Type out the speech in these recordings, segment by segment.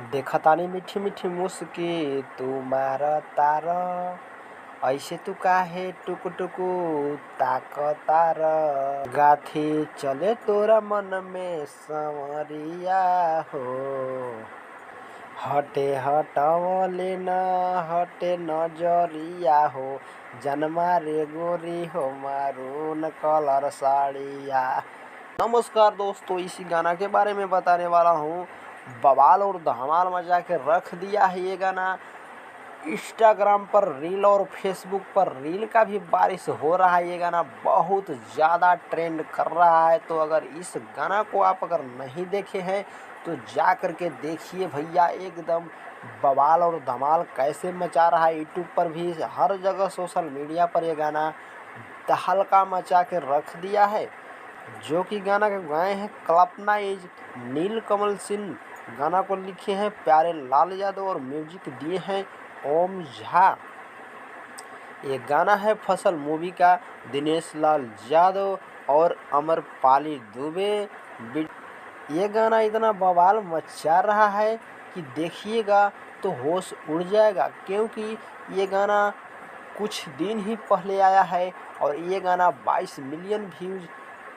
देखा तानी मीठी मीठी मुस्की तू मार तार, ऐसे तू काहे टुक टुकु ताकतार। गाथी चले तोरा मन में संवरिया हो, हटे हटवले न हटे नजरिया हो। जनमा रे गोरी हो मारून कलर साड़िया। नमस्कार दोस्तों, इसी गाना के बारे में बताने वाला हूँ। बवाल और धमाल मचा के रख दिया है ये गाना। इंस्टाग्राम पर रील और फेसबुक पर रील का भी बारिश हो रहा है। ये गाना बहुत ज़्यादा ट्रेंड कर रहा है। तो अगर इस गाना को आप अगर नहीं देखे हैं तो जा कर के देखिए भैया, एकदम बवाल और धमाल कैसे मचा रहा है। यूट्यूब पर भी हर जगह सोशल मीडिया पर ये गाना तहलका मचा के रख दिया है। जो कि गाना के गाए हैं कल्पना इज नीलकमल सिंह, गाना को लिखे हैं प्यारे लाल यादव और म्यूजिक दिए हैं ओम झा। ये गाना है फसल मूवी का, दिनेश लाल यादव और अमरपाली दुबे। ये गाना इतना बवाल मचा रहा है कि देखिएगा तो होश उड़ जाएगा, क्योंकि ये गाना कुछ दिन ही पहले आया है और ये गाना 22 मिलियन व्यूज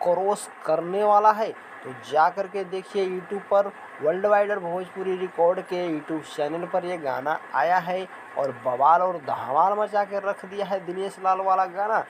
क्रॉस करने वाला है। तो जा कर के देखिए यूट्यूब पर वर्ल्ड वाइड भोजपुरी रिकॉर्ड के यूट्यूब चैनल पर ये गाना आया है और बवाल और धमाल मचा के रख दिया है दिनेश लाल वाला गाना।